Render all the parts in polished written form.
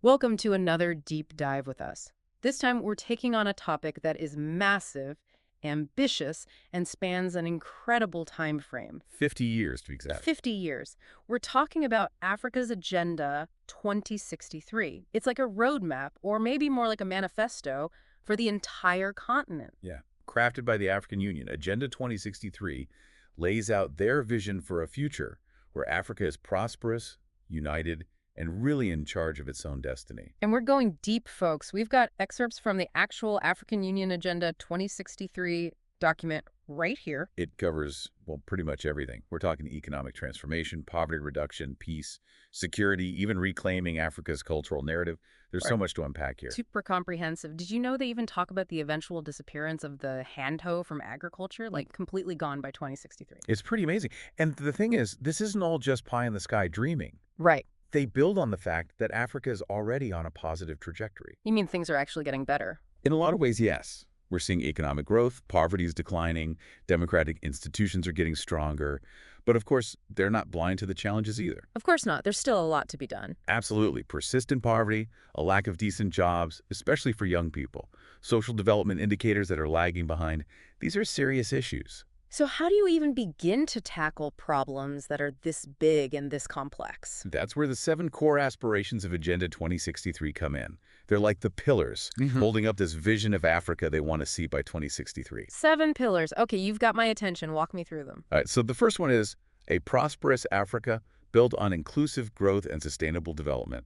Welcome to another deep dive with us. This time, we're taking on a topic that is massive, ambitious, and spans an incredible time frame. 50 years to be exact. 50 years. We're talking about Africa's Agenda 2063. It's like a roadmap, or maybe more like a manifesto, for the entire continent. Yeah. Crafted by the African Union, Agenda 2063 lays out their vision for a future where Africa is prosperous, united, and really in charge of its own destiny. And we're going deep, folks. We've got excerpts from the actual African Union Agenda 2063 document right here. It covers, well, pretty much everything. We're talking economic transformation, poverty reduction, peace, security, even reclaiming Africa's cultural narrative. There's so Right. much to unpack here. Super comprehensive. Did you know they even talk about the eventual disappearance of the hand hoe from agriculture? Like completely gone by 2063. It's pretty amazing. And the thing is, this isn't all just pie in the sky dreaming. Right. They build on the fact that Africa is already on a positive trajectory. You mean things are actually getting better? In a lot of ways, yes. We're seeing economic growth, poverty is declining, democratic institutions are getting stronger. But of course, they're not blind to the challenges either. Of course not. There's still a lot to be done. Absolutely. Persistent poverty, a lack of decent jobs, especially for young people, social development indicators that are lagging behind. These are serious issues. So how do you even begin to tackle problems that are this big and this complex? That's where the 7 core aspirations of Agenda 2063 come in. They're like the pillars holding up this vision of Africa they want to see by 2063. 7 pillars. Okay, you've got my attention. Walk me through them. All right, so the first one is a prosperous Africa built on inclusive growth and sustainable development.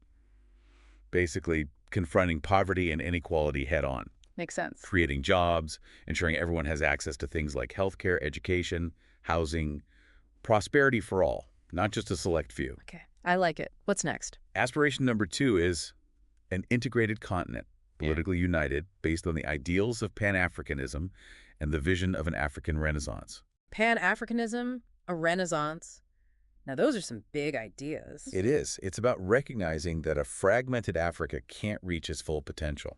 Basically, confronting poverty and inequality head-on, Makes sense. creating jobs, ensuring everyone has access to things like healthcare, education, housing, prosperity for all, not just a select few. Okay, I like it. What's next? Aspiration number 2 is an integrated continent, politically united, based on the ideals of Pan-Africanism and the vision of an African Renaissance. Pan-Africanism, a renaissance. Now, those are some big ideas. It is. It's about recognizing that a fragmented Africa can't reach its full potential.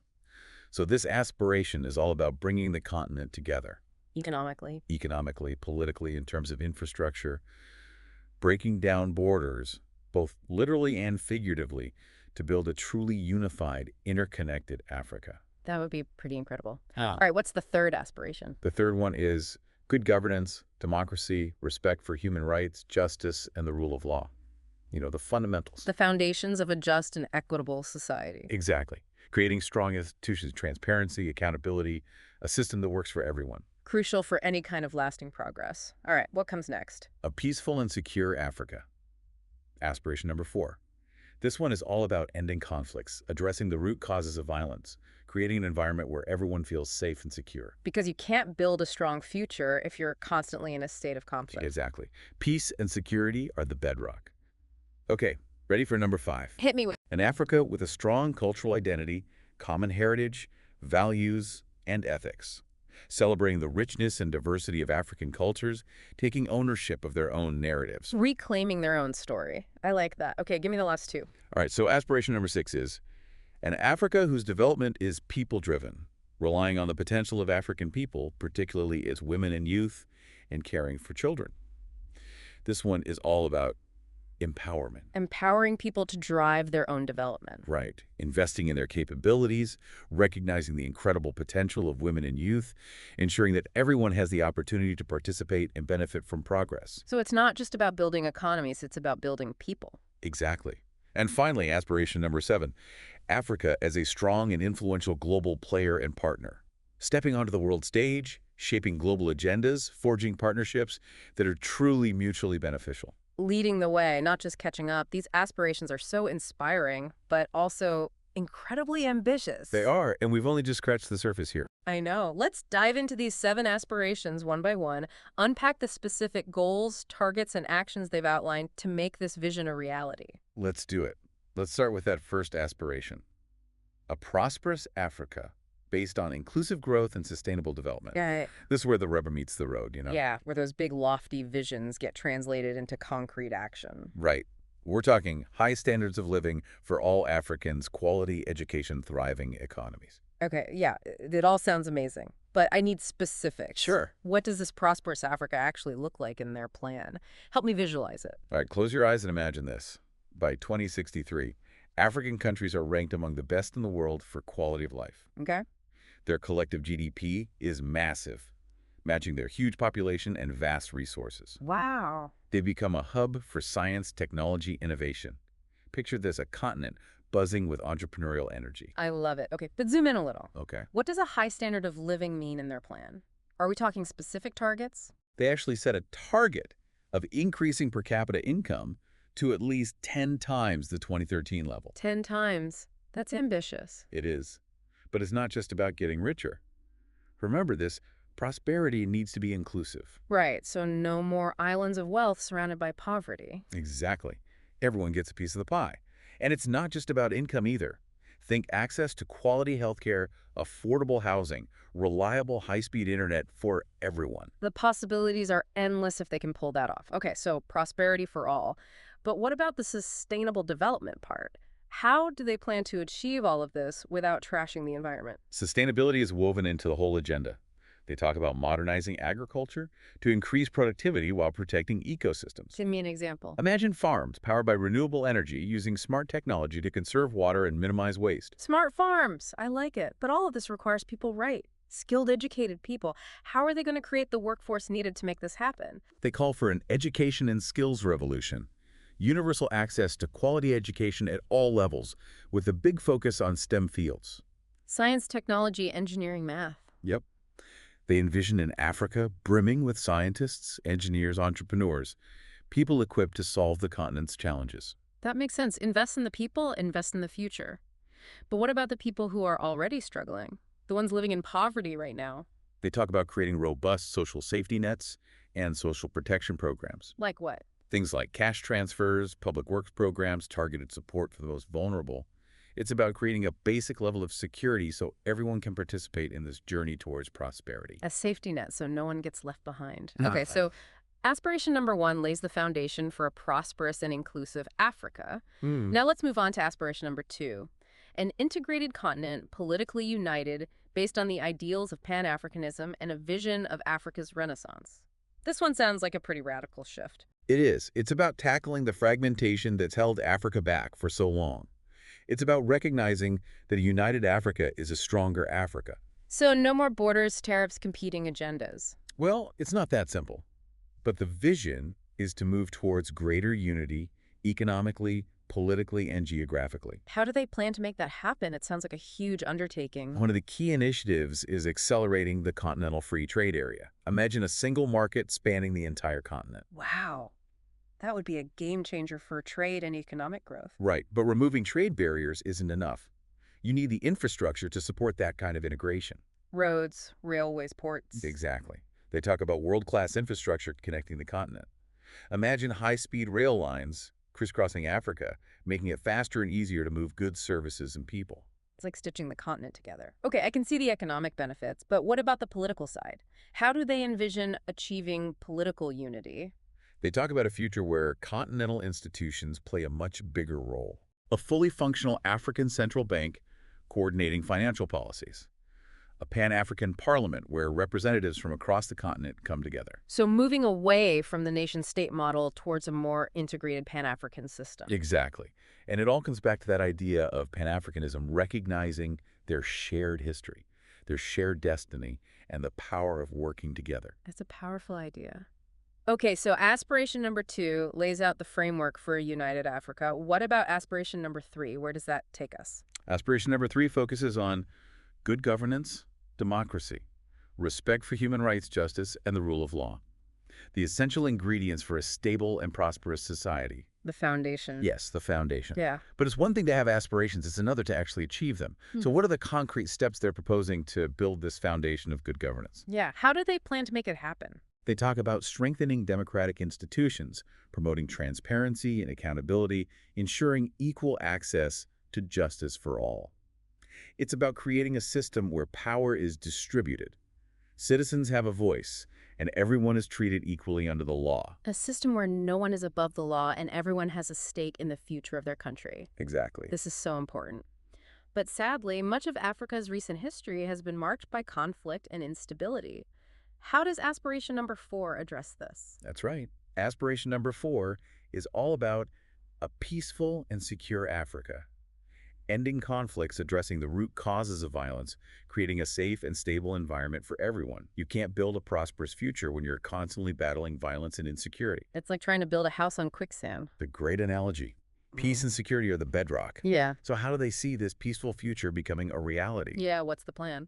So this aspiration is all about bringing the continent together, Economically. economically, politically, in terms of infrastructure, breaking down borders, both literally and figuratively, to build a truly unified, interconnected Africa. That would be pretty incredible. Ah. All right, what's the third aspiration? The third one is good governance, democracy, respect for human rights, justice, and the rule of law. You know, the fundamentals. The foundations of a just and equitable society. Exactly. Creating strong institutions, transparency, accountability, a system that works for everyone. Crucial for any kind of lasting progress. All right, what comes next? A peaceful and secure Africa. Aspiration number 4. This one is all about ending conflicts, addressing the root causes of violence, creating an environment where everyone feels safe and secure. Because you can't build a strong future if you're constantly in a state of conflict. Exactly. Peace and security are the bedrock. Okay, ready for number 5. Hit me with An Africa with a strong cultural identity, common heritage, values, and ethics. Celebrating the richness and diversity of African cultures, taking ownership of their own narratives. reclaiming their own story. I like that. Okay, give me the last 2. All right, so aspiration number 6 is an Africa whose development is people-driven, relying on the potential of African people, particularly its women and youth, and caring for children. This one is all about empowerment. Empowering people to drive their own development. Right. Investing in their capabilities, recognizing the incredible potential of women and youth, ensuring that everyone has the opportunity to participate and benefit from progress. So it's not just about building economies, it's about building people. Exactly. And finally, aspiration number 7, Africa as a strong and influential global player and partner, stepping onto the world stage, shaping global agendas, forging partnerships that are truly mutually beneficial. Leading the way, not just catching up. These aspirations are so inspiring, but also incredibly ambitious. They are, and we've only just scratched the surface here. I know. Let's dive into these 7 aspirations one by one, unpack the specific goals, targets, and actions they've outlined to make this vision a reality. Let's do it. Let's start with that first aspiration. A prosperous Africa based on inclusive growth and sustainable development. Yeah, This is where the rubber meets the road, you know? yeah, where those big lofty visions get translated into concrete action. Right. We're talking high standards of living for all Africans, quality education, thriving economies. Okay, yeah, it all sounds amazing, but I need specifics. Sure. What does this prosperous Africa actually look like in their plan? Help me visualize it. All right, close your eyes and imagine this. By 2063, African countries are ranked among the best in the world for quality of life. Okay. Their collective GDP is massive, matching their huge population and vast resources. Wow. They've become a hub for science, technology, innovation. Picture this, a continent buzzing with entrepreneurial energy. I love it. Okay, but zoom in a little. Okay. What does a high standard of living mean in their plan? Are we talking specific targets? They actually set a target of increasing per capita income to at least 10 times the 2013 level. 10 times. That's ambitious. It is. But it's not just about getting richer. Remember this, prosperity needs to be inclusive. Right, so no more islands of wealth surrounded by poverty. Exactly. Everyone gets a piece of the pie. And it's not just about income either. Think access to quality healthcare, affordable housing, reliable high-speed internet for everyone. The possibilities are endless if they can pull that off. Okay, so prosperity for all. But what about the sustainable development part? How do they plan to achieve all of this without trashing the environment? Sustainability is woven into the whole agenda. They talk about modernizing agriculture to increase productivity while protecting ecosystems. Give me an example. Imagine farms powered by renewable energy using smart technology to conserve water and minimize waste. Smart farms. I like it. But all of this requires people, right? Skilled, educated people. How are they going to create the workforce needed to make this happen? They call for an education and skills revolution. Universal access to quality education at all levels, with a big focus on STEM fields. Science, technology, engineering, math. Yep. They envision an Africa brimming with scientists, engineers, entrepreneurs, people equipped to solve the continent's challenges. That makes sense. Invest in the people, invest in the future. But what about the people who are already struggling? The ones living in poverty right now? They talk about creating robust social safety nets and social protection programs. Like what? Things like cash transfers, public works programs, targeted support for the most vulnerable. It's about creating a basic level of security so everyone can participate in this journey towards prosperity. A safety net so no one gets left behind. Ah. Okay, so aspiration number 1 lays the foundation for a prosperous and inclusive Africa. Now let's move on to aspiration number 2. An integrated continent, politically united, based on the ideals of Pan-Africanism and a vision of Africa's renaissance. This one sounds like a pretty radical shift. It is. It's about tackling the fragmentation that's held Africa back for so long. It's about recognizing that a united Africa is a stronger Africa. So no more borders, tariffs, competing agendas. Well, it's not that simple. But the vision is to move towards greater unity economically, politically, and geographically. How do they plan to make that happen? It sounds like a huge undertaking. One of the key initiatives is accelerating the continental free trade area. Imagine a single market spanning the entire continent. Wow. That would be a game changer for trade and economic growth. Right, but removing trade barriers isn't enough. You need the infrastructure to support that kind of integration. Roads, railways, ports. Exactly. They talk about world-class infrastructure connecting the continent. Imagine high-speed rail lines crisscrossing Africa, making it faster and easier to move goods, services, and people. It's like stitching the continent together. Okay, I can see the economic benefits, but what about the political side? How do they envision achieving political unity? They talk about a future where continental institutions play a much bigger role. A fully functional African central bank coordinating financial policies. A Pan-African parliament where representatives from across the continent come together. So moving away from the nation-state model towards a more integrated Pan-African system. Exactly. And it all comes back to that idea of Pan-Africanism recognizing their shared history, their shared destiny, and the power of working together. It's a powerful idea. Okay, so aspiration number 2 lays out the framework for a united Africa. What about aspiration number 3? Where does that take us? Aspiration number 3 focuses on good governance, democracy, respect for human rights, justice, and the rule of law. The essential ingredients for a stable and prosperous society. The foundation. Yes, the foundation. Yeah. But it's one thing to have aspirations, it's another to actually achieve them. So what are the concrete steps they're proposing to build this foundation of good governance? Yeah. How do they plan to make it happen? They talk about strengthening democratic institutions, promoting transparency and accountability, ensuring equal access to justice for all. It's about creating a system where power is distributed. Citizens have a voice, and everyone is treated equally under the law. A system where no one is above the law and everyone has a stake in the future of their country. Exactly. This is so important. But sadly, much of Africa's recent history has been marked by conflict and instability. How does aspiration number 4 address this? That's right. Aspiration number 4 is all about a peaceful and secure Africa. ending conflicts, addressing the root causes of violence, creating a safe and stable environment for everyone. You can't build a prosperous future when you're constantly battling violence and insecurity. It's like trying to build a house on quicksand. The great analogy. Peace and security are the bedrock. Yeah. So how do they see this peaceful future becoming a reality? Yeah, what's the plan?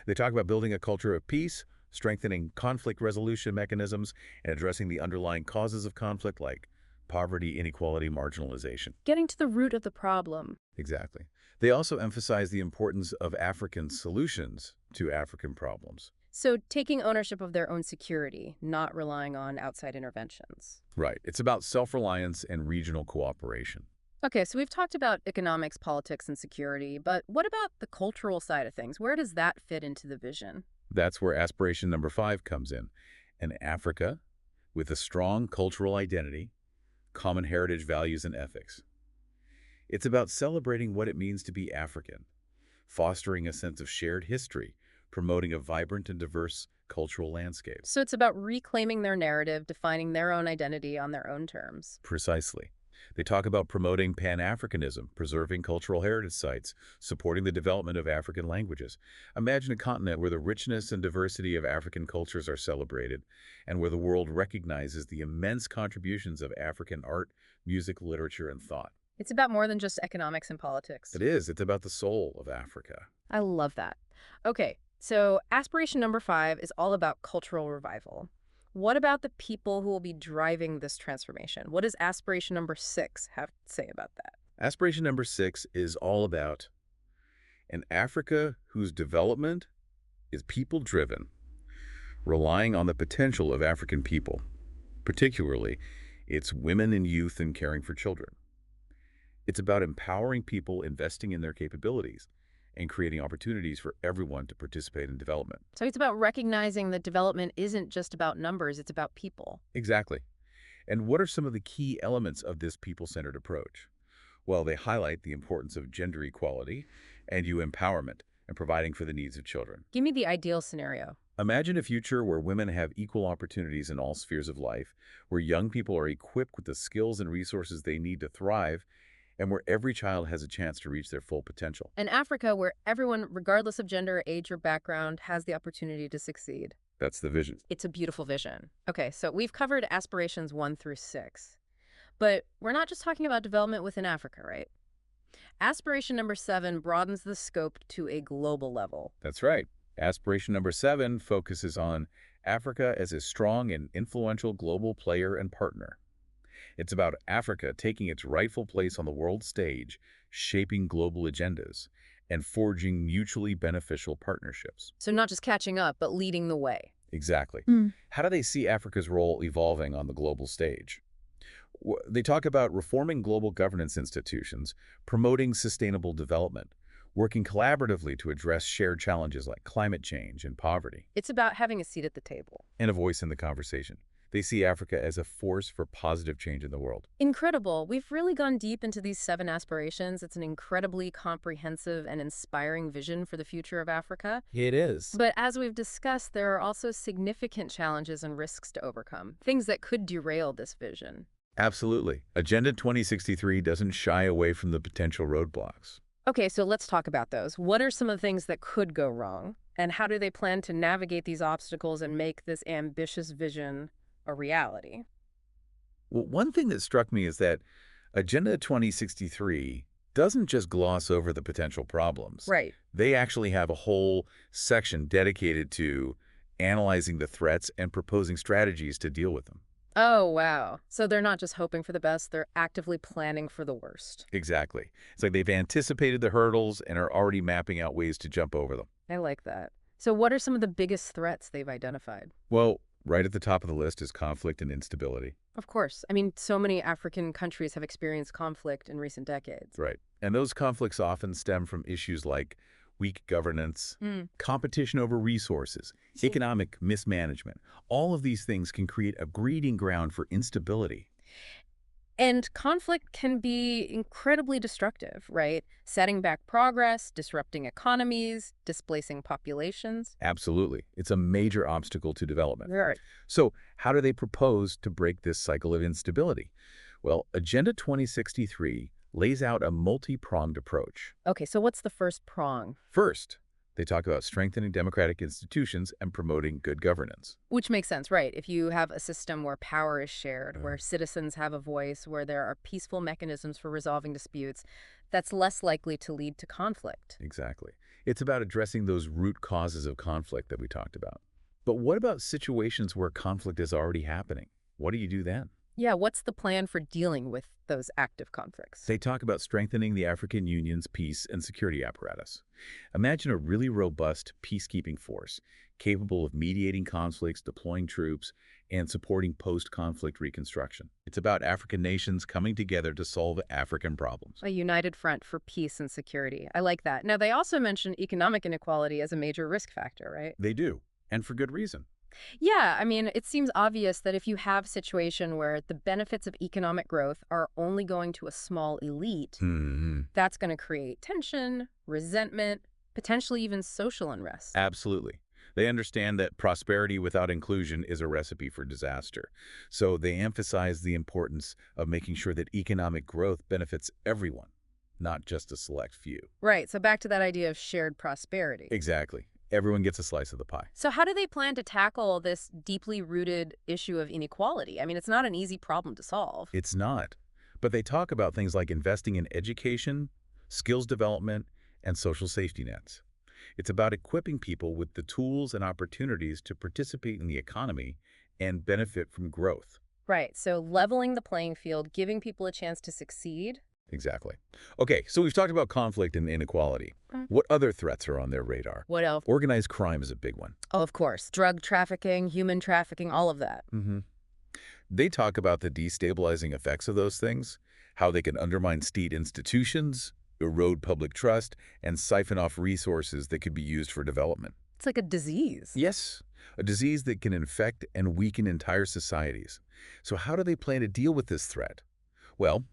They talk about building a culture of peace, strengthening conflict resolution mechanisms, and addressing the underlying causes of conflict like poverty, inequality, marginalization. Getting to the root of the problem. Exactly. They also emphasize the importance of African solutions to African problems. So taking ownership of their own security, not relying on outside interventions. Right. It's about self-reliance and regional cooperation. Okay, so we've talked about economics, politics, and security, but what about the cultural side of things? Where does that fit into the vision? That's where aspiration number 5 comes in. An Africa with a strong cultural identity, common heritage values and ethics. It's about celebrating what it means to be African, fostering a sense of shared history, promoting a vibrant and diverse cultural landscape. So it's about reclaiming their narrative, defining their own identity on their own terms. Precisely. They talk about promoting Pan-Africanism, preserving cultural heritage sites, supporting the development of African languages. Imagine a continent where the richness and diversity of African cultures are celebrated, and where the world recognizes the immense contributions of African art, music, literature, and thought. It's about more than just economics and politics. It is. It's about the soul of Africa. I love that. Okay, so aspiration number 5 is all about cultural revival. What about the people who will be driving this transformation? What does aspiration number 6 have to say about that? Aspiration number 6 is all about an Africa whose development is people-driven, relying on the potential of African people, particularly its women and youth and caring for children. It's about empowering people, investing in their capabilities, and creating opportunities for everyone to participate in development. So it's about recognizing that development isn't just about numbers, it's about people. Exactly. And what are some of the key elements of this people-centered approach? Well, they highlight the importance of gender equality and youth empowerment and providing for the needs of children. Give me the ideal scenario. Imagine a future where women have equal opportunities in all spheres of life, where young people are equipped with the skills and resources they need to thrive, and where every child has a chance to reach their full potential. An Africa where everyone, regardless of gender, age, or background, has the opportunity to succeed. That's the vision. It's a beautiful vision. Okay, so we've covered aspirations 1 through 6. But we're not just talking about development within Africa, right? Aspiration number 7 broadens the scope to a global level. That's right. Aspiration number 7 focuses on Africa as a strong and influential global player and partner. It's about Africa taking its rightful place on the world stage, shaping global agendas, and forging mutually beneficial partnerships. So not just catching up, but leading the way. Exactly. How do they see Africa's role evolving on the global stage? They talk about reforming global governance institutions, promoting sustainable development, working collaboratively to address shared challenges like climate change and poverty. It's about having a seat at the table. And a voice in the conversation. They see Africa as a force for positive change in the world. Incredible. We've really gone deep into these 7 aspirations. It's an incredibly comprehensive and inspiring vision for the future of Africa. It is. But as we've discussed, there are also significant challenges and risks to overcome, things that could derail this vision. Absolutely. Agenda 2063 doesn't shy away from the potential roadblocks. Okay, so let's talk about those. What are some of the things that could go wrong? And how do they plan to navigate these obstacles and make this ambitious vision a reality? Well, one thing that struck me is that Agenda 2063 doesn't just gloss over the potential problems. Right. They actually have a whole section dedicated to analyzing the threats and proposing strategies to deal with them. Oh, wow. So they're not just hoping for the best, they're actively planning for the worst. Exactly. It's like they've anticipated the hurdles and are already mapping out ways to jump over them. I like that. So what are some of the biggest threats they've identified? Well, right at the top of the list is conflict and instability. Of course. I mean, so many African countries have experienced conflict in recent decades. Right. And those conflicts often stem from issues like weak governance, competition over resources, economic mismanagement. All of these things can create a breeding ground for instability. And conflict can be incredibly destructive, right? Setting back progress, disrupting economies, displacing populations. Absolutely. It's a major obstacle to development. Right. So how do they propose to break this cycle of instability? Well, Agenda 2063 lays out a multi-pronged approach. Okay, so what's the first prong? First, they talk about strengthening democratic institutions and promoting good governance. Which makes sense, right? If you have a system where power is shared, where citizens have a voice, where there are peaceful mechanisms for resolving disputes, that's less likely to lead to conflict. Exactly. It's about addressing those root causes of conflict that we talked about. But what about situations where conflict is already happening? What do you do then? Yeah, what's the plan for dealing with those active conflicts? They talk about strengthening the African Union's peace and security apparatus. Imagine a really robust peacekeeping force, capable of mediating conflicts, deploying troops, and supporting post-conflict reconstruction. It's about African nations coming together to solve African problems. A united front for peace and security. I like that. Now, they also mention economic inequality as a major risk factor, right? They do, and for good reason. Yeah, I mean, it seems obvious that if you have a situation where the benefits of economic growth are only going to a small elite, that's going to create tension, resentment, potentially even social unrest. Absolutely. They understand that prosperity without inclusion is a recipe for disaster. So they emphasize the importance of making sure that economic growth benefits everyone, not just a select few. Right, so back to that idea of shared prosperity. Exactly. Everyone gets a slice of the pie. So how do they plan to tackle this deeply rooted issue of inequality? I mean, it's not an easy problem to solve. It's not. But they talk about things like investing in education, skills development, and social safety nets. It's about equipping people with the tools and opportunities to participate in the economy and benefit from growth. Right, so leveling the playing field, giving people a chance to succeed. Exactly. Okay, so we've talked about conflict and inequality. What other threats are on their radar? What else? Organized crime is a big one. Oh, of course. Drug trafficking, human trafficking, all of that. They talk about the destabilizing effects of those things, how they can undermine state institutions, erode public trust, and siphon off resources that could be used for development. It's like a disease. Yes, a disease that can infect and weaken entire societies. So how do they plan to deal with this threat? Well,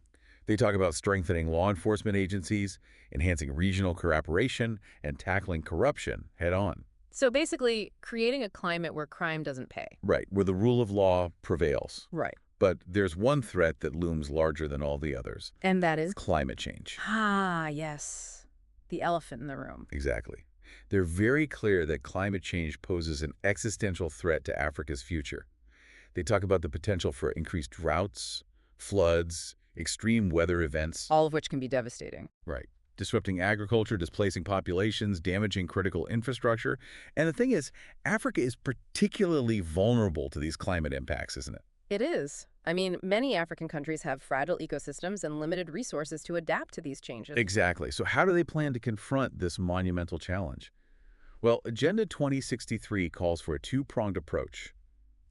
they talk about strengthening law enforcement agencies, enhancing regional cooperation, and tackling corruption head-on. So basically, creating a climate where crime doesn't pay. Right, where the rule of law prevails. Right. But there's one threat that looms larger than all the others. And that is? Climate change. Ah, yes. The elephant in the room. Exactly. They're very clear that climate change poses an existential threat to Africa's future. They talk about the potential for increased droughts, floods, extreme weather events. All of which can be devastating. Right. Disrupting agriculture, displacing populations, damaging critical infrastructure. And the thing is, Africa is particularly vulnerable to these climate impacts, isn't it? It is. I mean, many African countries have fragile ecosystems and limited resources to adapt to these changes. Exactly. So how do they plan to confront this monumental challenge? Well, Agenda 2063 calls for a two-pronged approach: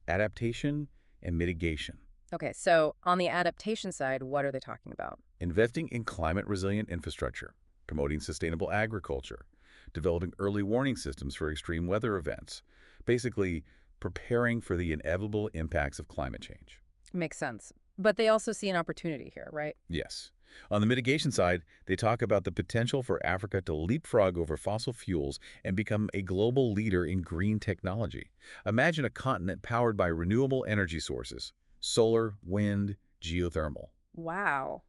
adaptation and mitigation. Okay, so on the adaptation side, what are they talking about? Investing in climate-resilient infrastructure, promoting sustainable agriculture, developing early warning systems for extreme weather events, basically preparing for the inevitable impacts of climate change. Makes sense. But they also see an opportunity here, right? Yes. On the mitigation side, they talk about the potential for Africa to leapfrog over fossil fuels and become a global leader in green technology. Imagine a continent powered by renewable energy sources: solar, wind, geothermal. Wow.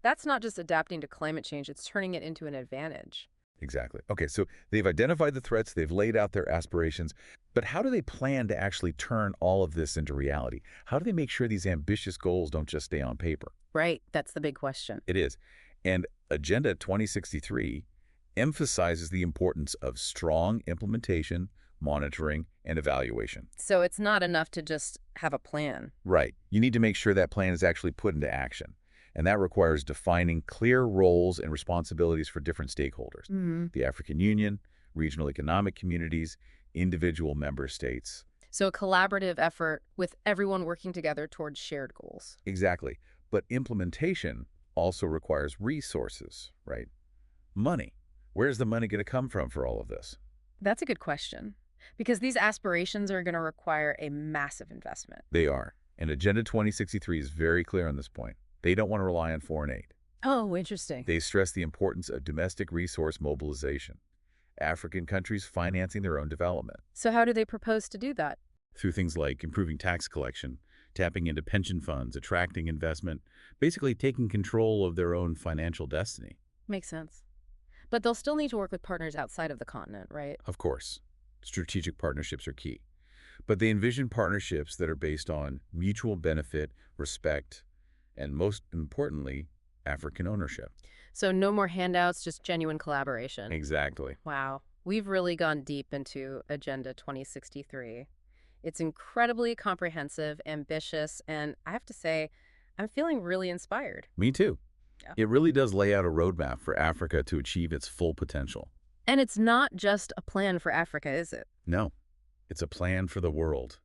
That's not just adapting to climate change, it's turning it into an advantage. Exactly. Okay, so they've identified the threats, they've laid out their aspirations, but how do they plan to actually turn all of this into reality? How do they make sure these ambitious goals don't just stay on paper? Right, that's the big question. It is. And Agenda 2063 emphasizes the importance of strong implementation, monitoring, and evaluation. So it's not enough to just have a plan. Right. You need to make sure that plan is actually put into action. And that requires defining clear roles and responsibilities for different stakeholders: the African Union, regional economic communities, individual member states. So a collaborative effort with everyone working together towards shared goals. Exactly. But implementation also requires resources, right? Money. Where's the money going to come from for all of this? That's a good question, because these aspirations are going to require a massive investment. They are. And Agenda 2063 is very clear on this point. They don't want to rely on foreign aid. Oh, interesting. They stress the importance of domestic resource mobilization, African countries financing their own development. So how do they propose to do that? Through things like improving tax collection, tapping into pension funds, attracting investment, basically taking control of their own financial destiny. Makes sense. But they'll still need to work with partners outside of the continent, right? Of course, strategic partnerships are key. But they envision partnerships that are based on mutual benefit, respect, and most importantly, African ownership. So no more handouts, just genuine collaboration. Exactly. Wow. We've really gone deep into Agenda 2063. It's incredibly comprehensive, ambitious, and I have to say, I'm feeling really inspired. Me too. Yeah. It really does lay out a roadmap for Africa to achieve its full potential. And it's not just a plan for Africa, is it? No, it's a plan for the world.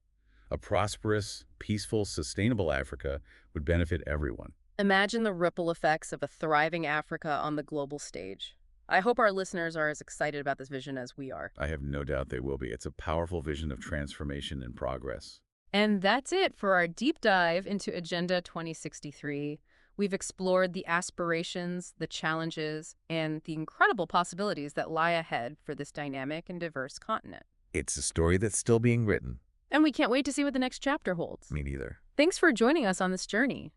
A prosperous, peaceful, sustainable Africa would benefit everyone. Imagine the ripple effects of a thriving Africa on the global stage. I hope our listeners are as excited about this vision as we are. I have no doubt they will be. It's a powerful vision of transformation and progress. And that's it for our deep dive into Agenda 2063. We've explored the aspirations, the challenges, and the incredible possibilities that lie ahead for this dynamic and diverse continent. It's a story that's still being written. And we can't wait to see what the next chapter holds. Me neither. Thanks for joining us on this journey.